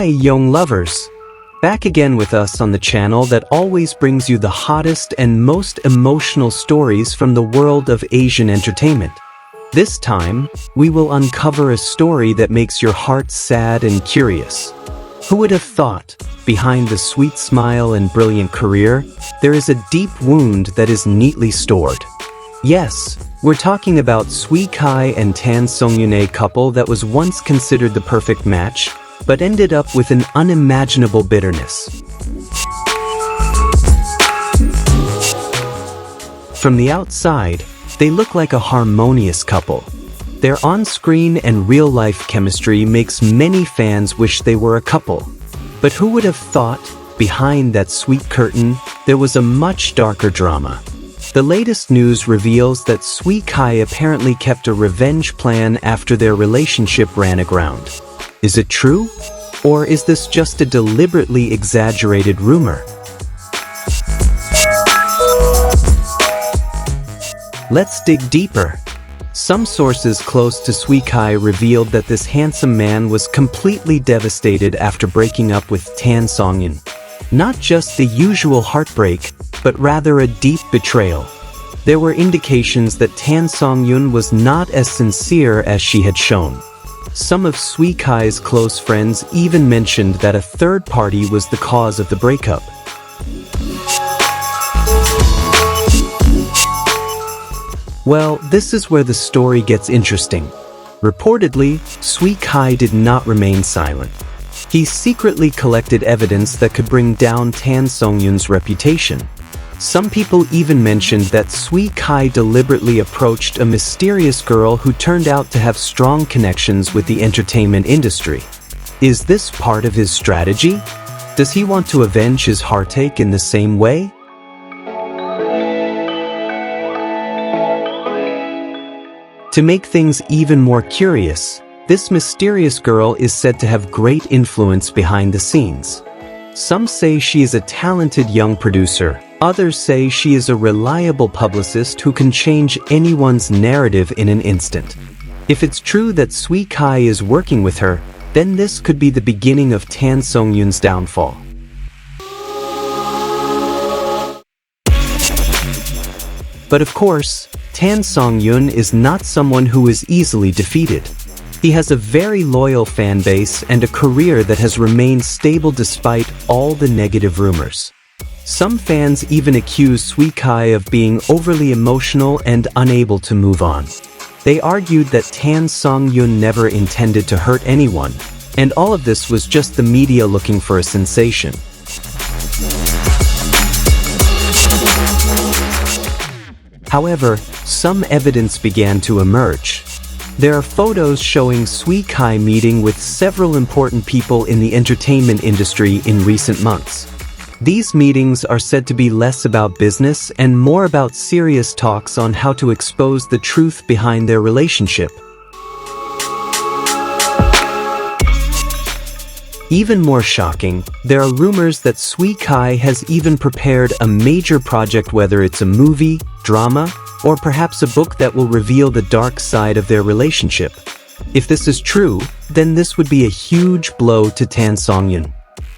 Hi, young lovers! Back again with us on the channel that always brings you the hottest and most emotional stories from the world of Asian entertainment. This time, we will uncover a story that makes your heart sad and curious. Who would have thought, behind the sweet smile and brilliant career, there is a deep wound that is neatly stored? Yes, we're talking about Xui Kai and Tan Songyun, a couple that was once considered the perfect match, but ended up with an unimaginable bitterness. From the outside, they look like a harmonious couple. Their on-screen and real-life chemistry makes many fans wish they were a couple. But who would have thought, behind that sweet curtain, there was a much darker drama? The latest news reveals that Xui Kai apparently kept a revenge plan after their relationship ran aground. Is it true? Or is this just a deliberately exaggerated rumor? Let's dig deeper. Some sources close to Xui Kai revealed that this handsome man was completely devastated after breaking up with Tan Songyun. Not just the usual heartbreak, but rather a deep betrayal. There were indications that Tan Songyun was not as sincere as she had shown. Some of Xui Kai's close friends even mentioned that a third party was the cause of the breakup. Well, this is where the story gets interesting. Reportedly, Xui Kai did not remain silent. He secretly collected evidence that could bring down Tan Songyun's reputation. Some people even mentioned that Xui Kai deliberately approached a mysterious girl who turned out to have strong connections with the entertainment industry. Is this part of his strategy? Does he want to avenge his heartache in the same way? To make things even more curious, this mysterious girl is said to have great influence behind the scenes. Some say she is a talented young producer. Others say she is a reliable publicist who can change anyone's narrative in an instant. If it's true that Xui Kai is working with her, then this could be the beginning of Tan Songyun's downfall. But of course, Tan Songyun is not someone who is easily defeated. He has a very loyal fan base and a career that has remained stable despite all the negative rumors. Some fans even accuse Xui Kai of being overly emotional and unable to move on. They argued that Tan Songyun never intended to hurt anyone, and all of this was just the media looking for a sensation. However, some evidence began to emerge. There are photos showing Xui Kai meeting with several important people in the entertainment industry in recent months. These meetings are said to be less about business and more about serious talks on how to expose the truth behind their relationship. Even more shocking, there are rumors that Xui Kai has even prepared a major project, whether it's a movie, drama, or perhaps a book that will reveal the dark side of their relationship. If this is true, then this would be a huge blow to Tan Songyun.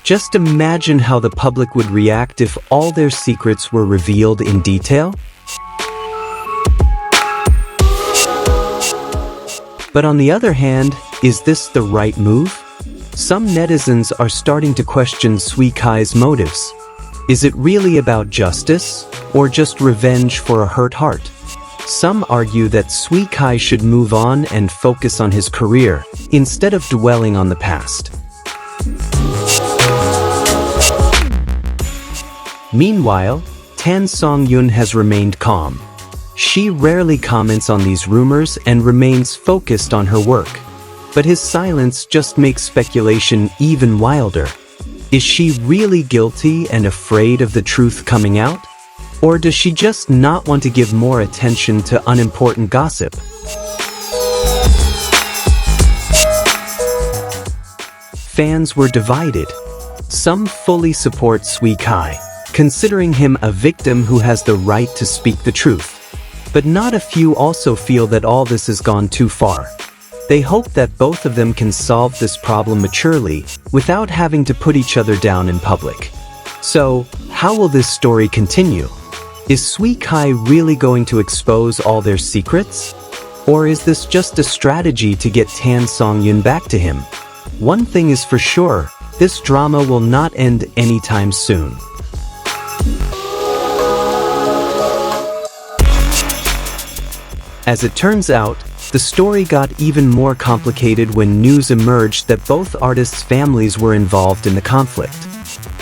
Just imagine how the public would react if all their secrets were revealed in detail. But on the other hand, is this the right move? Some netizens are starting to question Xui Kai's motives. Is it really about justice, or just revenge for a hurt heart? Some argue that Xui Kai should move on and focus on his career, instead of dwelling on the past. Meanwhile, Tan Songyun has remained calm. She rarely comments on these rumors and remains focused on her work. But his silence just makes speculation even wilder. Is she really guilty and afraid of the truth coming out? Or does she just not want to give more attention to unimportant gossip? Fans were divided. Some fully support Xui Kai, considering him a victim who has the right to speak the truth. But not a few also feel that all this has gone too far. They hope that both of them can solve this problem maturely, without having to put each other down in public. So, how will this story continue? Is Xui Kai really going to expose all their secrets? Or is this just a strategy to get Tan Songyun back to him? One thing is for sure, this drama will not end anytime soon. As it turns out, the story got even more complicated when news emerged that both artists' families were involved in the conflict.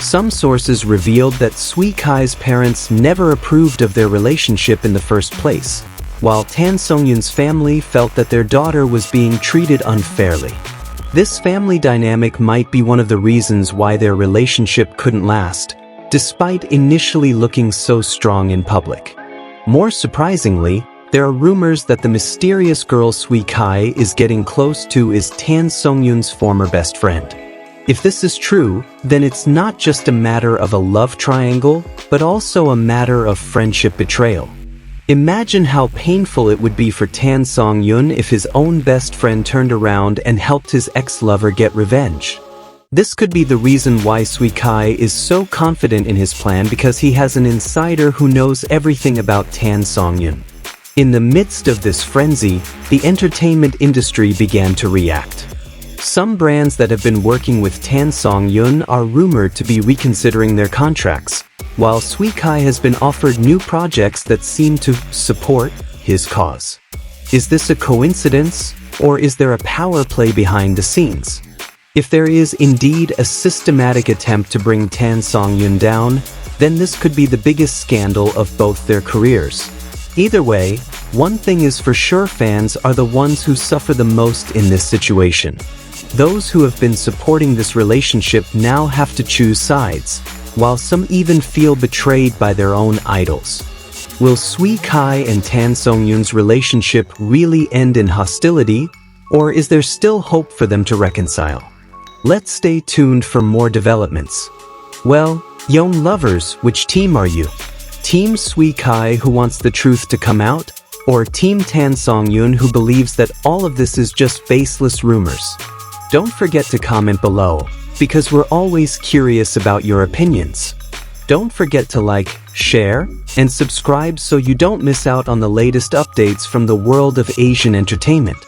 Some sources revealed that Xui Kai's parents never approved of their relationship in the first place, while Tan Songyun's family felt that their daughter was being treated unfairly. This family dynamic might be one of the reasons why their relationship couldn't last, despite initially looking so strong in public. More surprisingly, there are rumors that the mysterious girl Xui Kai is getting close to is Tan Songyun's former best friend. If this is true, then it's not just a matter of a love triangle, but also a matter of friendship betrayal. Imagine how painful it would be for Tan Songyun if his own best friend turned around and helped his ex-lover get revenge. This could be the reason why Xui Kai is so confident in his plan, because he has an insider who knows everything about Tan Songyun. In the midst of this frenzy, the entertainment industry began to react. Some brands that have been working with Tan Songyun are rumored to be reconsidering their contracts, while Xui Kai has been offered new projects that seem to support his cause. Is this a coincidence, or is there a power play behind the scenes? If there is indeed a systematic attempt to bring Tan Songyun down, then this could be the biggest scandal of both their careers. Either way, one thing is for sure: fans are the ones who suffer the most in this situation. Those who have been supporting this relationship now have to choose sides, while some even feel betrayed by their own idols. Will Xui Kai and Tan Songyun's relationship really end in hostility, or is there still hope for them to reconcile? Let's stay tuned for more developments. Well, young lovers, which team are you? Team Xui Kai, who wants the truth to come out, or Team Tan Songyun, who believes that all of this is just baseless rumors? Don't forget to comment below, because we're always curious about your opinions. Don't forget to like, share, and subscribe so you don't miss out on the latest updates from the world of Asian entertainment.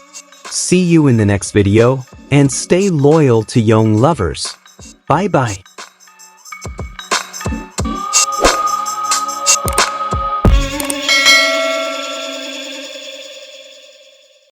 See you in the next video, and stay loyal to young lovers. Bye bye.